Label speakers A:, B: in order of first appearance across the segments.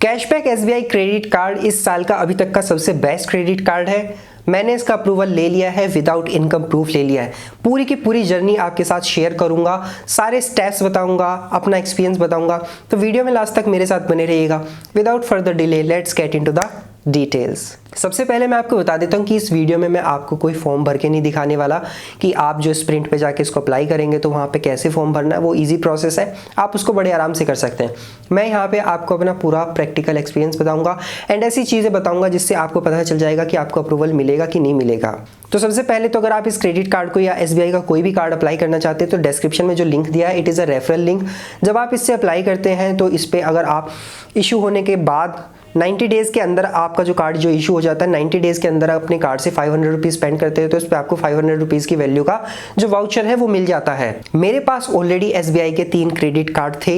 A: Cashback SBI credit card इस साल का अभी तक का सबसे बेस्ट क्रेडिट कार्ड है। मैंने इसका अप्रूवल ले लिया है, विदाउट इनकम प्रूफ ले लिया है। पूरी की पूरी जर्नी आपके साथ शेयर करूंगा, सारे स्टेप्स बताऊंगा, अपना एक्सपीरियंस बताऊंगा। तो वीडियो में लास्ट तक मेरे साथ बने रहिएगा। Without further delay let's get into the details. सबसे पहले मैं आपको बता देता हूं कि इस वीडियो में मैं आपको कोई फॉर्म भर के नहीं दिखाने वाला कि आप जो स्प्रिंट पे जाके इसको अप्लाई करेंगे तो वहां पे कैसे फॉर्म भरना है। वो इजी प्रोसेस है, आप उसको बड़े आराम से कर सकते हैं। मैं यहाँ पे आपको अपना पूरा प्रैक्टिकल एक्सपीरियंस बताऊंगा एंड ऐसी चीज़ें बताऊंगा जिससे आपको पता चल जाएगा कि आपको अप्रूवल मिलेगा कि नहीं मिलेगा। तो सबसे पहले तो अगर आप इस क्रेडिट कार्ड को या एसबीआई का कोई भी कार्ड अप्लाई करना चाहते हैं तो डिस्क्रिप्शन में जो लिंक दिया है it is a referral link. जब आप इससे अप्लाई करते हैं तो इस पर अगर आप इशू होने के बाद 90 डेज़ के अंदर आपका जो कार्ड जो इशू हो जाता है, 90 डेज़ के अंदर अपने कार्ड से 500 रुपीज़ स्पेंड करते हैं तो इस पर आपको 500 रुपीज़ की वैल्यू का जो वाउचर है वो मिल जाता है। मेरे पास ऑलरेडी एसबीआई के 3 क्रेडिट कार्ड थे,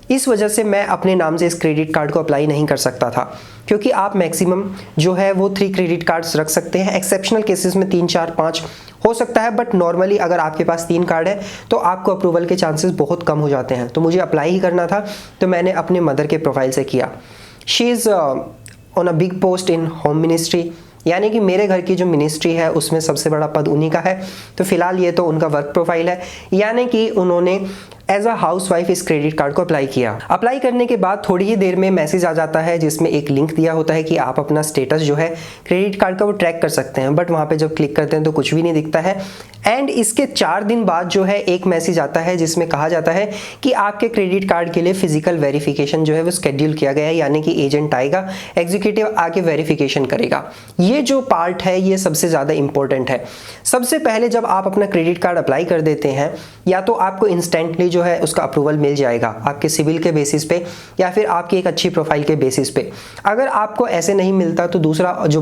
A: इस वजह से मैं अपने नाम से इस क्रेडिट कार्ड को अप्लाई नहीं कर सकता था, क्योंकि आप मैक्सिमम जो है वो 3 क्रेडिट कार्ड्स रख सकते हैं। एक्सेप्शनल केसेस में 3, 4, 5 हो सकता है, बट नॉर्मली अगर आपके पास 3 कार्ड है तो आपको अप्रूवल के चांसेस बहुत कम हो जाते हैं। तो मुझे अप्लाई ही करना था, तो मैंने अपने मदर के प्रोफाइल से किया। She is on a big post in home ministry, यानी कि मेरे घर की जो मिनिस्ट्री है उसमें सबसे बड़ा पद उन्हीं का है। तो फिलहाल ये तो उनका वर्क प्रोफाइल है, यानी कि उन्होंने एज अ हाउस वाइफ इस क्रेडिट कार्ड को अप्लाई किया। अप्लाई करने के बाद थोड़ी ही देर में मैसेज आ जाता है जिसमें एक लिंक दिया होता है कि आप अपना स्टेटस जो है क्रेडिट कार्ड का वो ट्रैक कर सकते हैं, बट वहाँ पे जब क्लिक करते हैं तो कुछ भी नहीं दिखता है। एंड इसके 4 दिन बाद जो है एक मैसेज आता है जिसमें कहा जाता है कि आपके क्रेडिट कार्ड के लिए फिजिकल वेरिफिकेशन जो है वो शेड्यूल किया गया है, यानी कि एजेंट आएगा, एग्जीक्यूटिव आके वेरिफिकेशन करेगा। ये जो पार्ट है ये सबसे ज़्यादा इंपॉर्टेंट है। सबसे पहले जब आप अपना क्रेडिट कार्ड अप्लाई कर देते हैं, या तो आपको इंस्टेंटली जो है उसका अप्रूवल मिल जाएगा आपके सिविल के बेसिस पे या फिर आपकी एक अच्छी प्रोफाइल के बेसिस पे। अगर आपको ऐसे नहीं मिलता तो दूसरा जो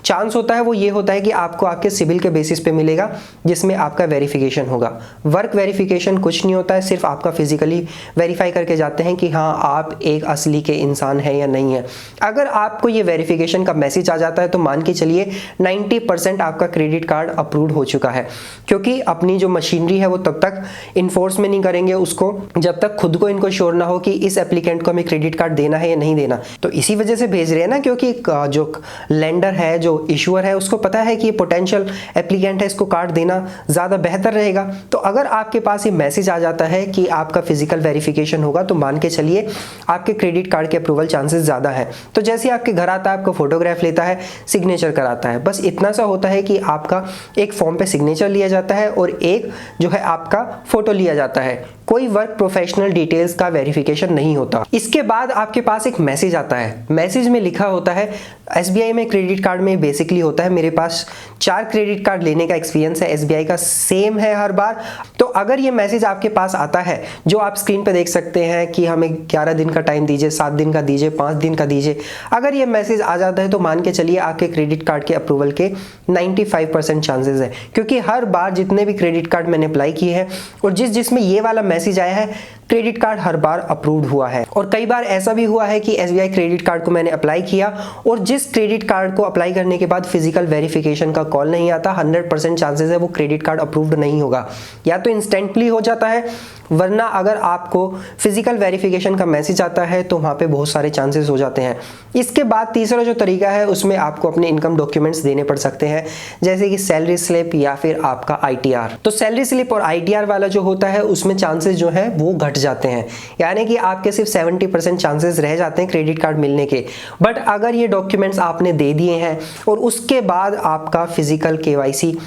A: चांस होता है वो ये होता है कि आपको आपके सिविल के बेसिस पे मिलेगा, जिसमें आपका वेरिफिकेशन होगा। वर्क वेरिफिकेशन कुछ नहीं होता है, सिर्फ आपका फिजिकली वेरीफाई करके जाते हैं कि हाँ आप एक असली के इंसान हैं या नहीं है। अगर आपको ये वेरिफिकेशन का मैसेज आ जाता है तो मान के चलिए 90% आपका क्रेडिट कार्ड अप्रूव्ड हो चुका है, क्योंकि अपनी जो मशीनरी है वो तब तक इन्फोर्स में नहीं करेंगे उसको जब तक खुद को इनको श्योर ना हो कि इस एप्लीकेंट को हमें क्रेडिट कार्ड देना है या नहीं देना। तो इसी वजह से भेज रहे हैं ना, क्योंकि जो लेंडर है, जो इशूअर है, उसको पता है कि ये पोटेंशियल एप्लीकेंट है, इसको कार्ड देना ज़्यादा बेहतर रहेगा। तो अगर आपके पास ये मैसेज आ जाता है कि आपका फिजिकल वेरिफिकेशन होगा तो मान के चलिए आपके क्रेडिट कार्ड के अप्रूवल चांसेस ज़्यादा है। तो जैसे आपके घर आता है, आपको फोटोग्राफ लेता है, सिग्नेचर कराता है, बस इतना सा होता है कि आपका एक फॉर्म पे सिग्नेचर लिया जाता है और एक जो है आपका फोटो लिया जाता है। कोई वर्क प्रोफेशनल डिटेल्स का वेरिफिकेशन नहीं होता। इसके बाद आपके पास एक मैसेज आता है, मैसेज में लिखा होता है, एसबीआई में क्रेडिट कार्ड में बेसिकली होता है, मेरे पास 4 क्रेडिट कार्ड लेने का एक्सपीरियंस है, एसबीआई का सेम है हर बार। तो अगर ये मैसेज आपके पास आता है, जो आप स्क्रीन पे देख सकते हैं कि हमें 11 दिन का टाइम दीजिए, 7 दिन का दीजिए, 5 दिन का दीजिए, अगर ये मैसेज आ जाता है तो मान के चलिए आपके क्रेडिट कार्ड के अप्रूवल के 95% चांसेस है, क्योंकि हर बार जितने भी क्रेडिट कार्ड मैंने अप्लाई किए हैं और जिसमें ये वाला मैसेज आया है, क्रेडिट कार्ड हर बार अप्रूव्ड हुआ है। और कई बार ऐसा भी हुआ है कि एसबीआई क्रेडिट कार्ड को मैंने अप्लाई किया और जिस क्रेडिट कार्ड को अप्लाई करने के बाद फिजिकल वेरिफिकेशन का कॉल नहीं आता, 100% चांसेस है वो क्रेडिट कार्ड अप्रूव्ड नहीं होगा, या तो इंस्टेंटली हो जाता है, वरना अगर आपको फिजिकल वेरिफिकेशन का मैसेज आता है तो वहाँ पे बहुत सारे चांसेस हो जाते हैं। इसके बाद तीसरा जो तरीका है उसमें आपको अपने इनकम डॉक्यूमेंट्स देने पड़ सकते हैं, जैसे कि सैलरी स्लिप या फिर आपका आईटीआर। तो सैलरी स्लिप और आईटीआर वाला जो होता है उसमें चांसेस जो है वो घट जाते हैं, यानी कि आपके सिर्फ 70% चांसेस रह जाते हैं क्रेडिट कार्ड मिलने के। बट अगर ये डॉक्यूमेंट्स आपने दे दिए हैं और उसके बाद आपका फिजिकल केवाईसी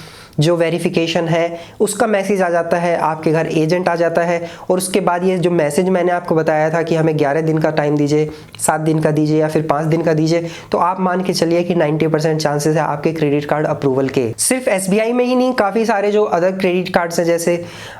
A: जो वेरिफिकेशन है उसका मैसेज आ जाता है, आपके घर एजेंट आ जाता है, और उसके बाद ये जो मैसेज मैंने आपको बताया था कि हमें 11 दिन का टाइम दीजिए, 7 दिन का दीजिए या फिर 5 दिन का दीजिए, तो आप मान के चलिए कि 90% चांसेस है आपके क्रेडिट कार्ड अप्रूवल के। सिर्फ एसबीआई में ही नहीं, काफ़ी सारे जो अदर क्रेडिट कार्ड्स हैं, जैसे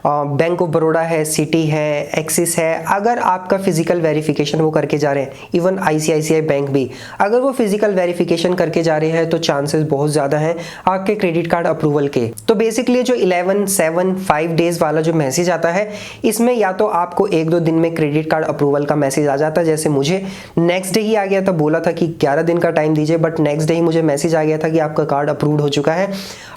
A: बैंक ऑफ बड़ौदा है, सिटी है, एक्सिस है, अगर आपका फिजिकल वेरिफिकेशन वो करके जा रहे हैं, इवन आईसीआईसीआई बैंक भी अगर वो फिजिकल वेरिफिकेशन करके जा रहे हैं तो चांसेस बहुत ज़्यादा हैं आपके क्रेडिट कार्ड अप्रूवल के। के। तो बेसिकली जो 11, 7, 5 डेज वाला जो मैसेज आता है, इसमें या तो आपको 1-2 दिन में क्रेडिट कार्ड अप्रूवल का मैसेज आ जाता है, जैसे मुझे नेक्स्ट डे ही आ गया था। बोला था कि 11 दिन का टाइम दीजिए, बट नेक्स्ट डे ही मुझे मैसेज आ गया था कि आपका कार्ड अप्रूव्ड हो चुका है।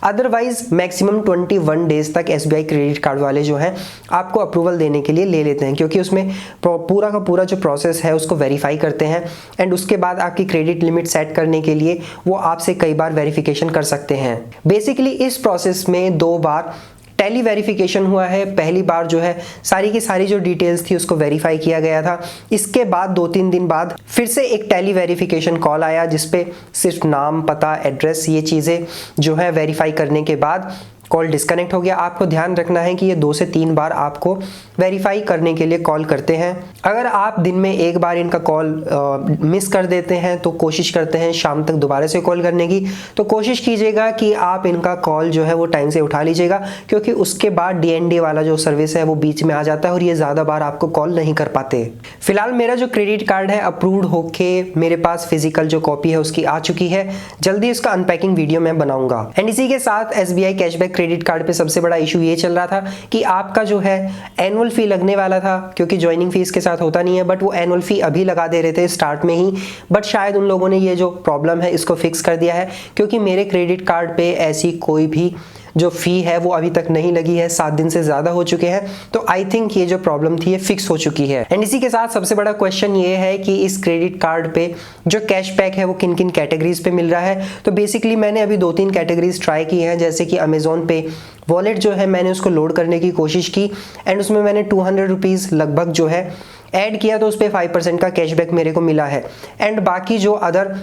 A: अदरवाइज मैक्सिमम 21 डेज तक SBI क्रेडिट कार्ड वाले जो हैं आपको अप्रूवल देने के लिए ले लेते हैं, क्योंकि उसमें पूरा का पूरा जो प्रोसेस है उसको वेरीफाई करते हैं एंड उसके बाद आपकी क्रेडिट लिमिट सेट करने के लिए वो आपसे कई बार वेरिफिकेशन कर सकते हैं। बेसिकली इस प्रोसेस में 2 बार टेली वेरिफिकेशन हुआ है। पहली बार जो है सारी की सारी जो डिटेल्स थी उसको वेरीफाई किया गया था। इसके बाद 2-3 दिन बाद फिर से एक टेली वेरिफिकेशन कॉल आया, जिसपे सिर्फ नाम, पता, एड्रेस, ये चीज़ें जो है वेरीफाई करने के बाद कॉल डिस्कनेक्ट हो गया। आपको ध्यान रखना है कि ये 2 से 3 बार आपको वेरीफाई करने के लिए कॉल करते हैं। अगर आप दिन में एक बार इनका कॉल मिस कर देते हैं तो कोशिश करते हैं शाम तक दोबारा से कॉल करने की। तो कोशिश कीजिएगा कि आप इनका कॉल जो है वो टाइम से उठा लीजिएगा, क्योंकि उसके बाद DND वाला जो सर्विस है वो बीच में आ जाता है और ये ज़्यादा बार आपको कॉल नहीं कर पाते। फिलहाल मेरा जो क्रेडिट कार्ड है अप्रूव्ड होके मेरे पास फिजिकल जो कॉपी है उसकी आ चुकी है। जल्दी उसका अनपैकिंग वीडियो मैं बनाऊंगा। एंड इसी के साथ SBI कैशबैक क्रेडिट कार्ड पे सबसे बड़ा इशू ये चल रहा था कि आपका जो है एनुअल फी लगने वाला था, क्योंकि ज्वाइनिंग फीस के साथ होता नहीं है, बट वो एनुअल फी अभी लगा दे रहे थे स्टार्ट में ही। बट शायद उन लोगों ने ये जो प्रॉब्लम है इसको फिक्स कर दिया है, क्योंकि मेरे क्रेडिट कार्ड पे ऐसी कोई भी जो फी है वो अभी तक नहीं लगी है। 7 दिन से ज़्यादा हो चुके हैं, तो आई थिंक ये जो प्रॉब्लम थी ये फिक्स हो चुकी है। एंड इसी के साथ सबसे बड़ा क्वेश्चन ये है कि इस क्रेडिट कार्ड पे जो कैशबैक है वो किन किन कैटेगरीज पे मिल रहा है। तो बेसिकली मैंने अभी 2-3 कैटेगरीज ट्राई की हैं, जैसे कि अमेजोन पे वॉलेट जो है मैंने उसको लोड करने की कोशिश की एंड उसमें मैंने 200 रुपीज़ लगभग जो है ऐड किया, तो उस पर 5% का कैशबैक मेरे को मिला है। एंड बाकी जो अदर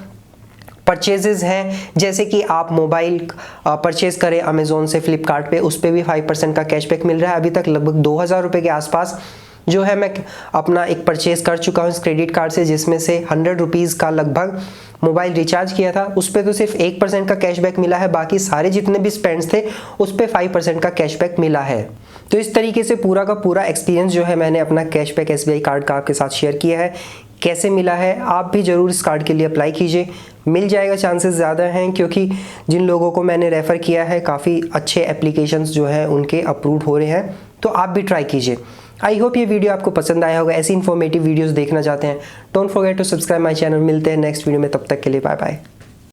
A: परचेजेस हैं, जैसे कि आप मोबाइल परचेज करें अमेजोन से, फ्लिपकार्ट पे, उस पर भी 5% का कैशबैक मिल रहा है। अभी तक लगभग 2000 रुपये के आसपास जो है मैं अपना एक परचेज कर चुका हूँ इस क्रेडिट कार्ड से, जिसमें से 100 रुपीज़ का लगभग मोबाइल रिचार्ज किया था। उस पर तो सिर्फ 1% का कैशबैक मिला है, बाकी सारे जितने भी स्पेंड्स थे उस पर 5% का कैशबैक मिला है। तो इस तरीके से पूरा का पूरा एक्सपीरियंस जो है मैंने अपना कैशबैक SBI कार्ड का आपके साथ शेयर किया है। कैसे मिला है आप भी ज़रूर इस कार्ड के लिए अप्लाई कीजिए, मिल जाएगा, चांसेस ज़्यादा हैं, क्योंकि जिन लोगों को मैंने रेफ़र किया है काफ़ी अच्छे एप्लीकेशंस जो हैं उनके अप्रूव हो रहे हैं। तो आप भी ट्राई कीजिए। आई होप ये वीडियो आपको पसंद आया होगा। ऐसी इन्फॉर्मेटिव वीडियोस देखना चाहते हैं, don't forget to subscribe my channel. मिलते हैं नेक्स्ट वीडियो में, तब तक के लिए बाय बाय।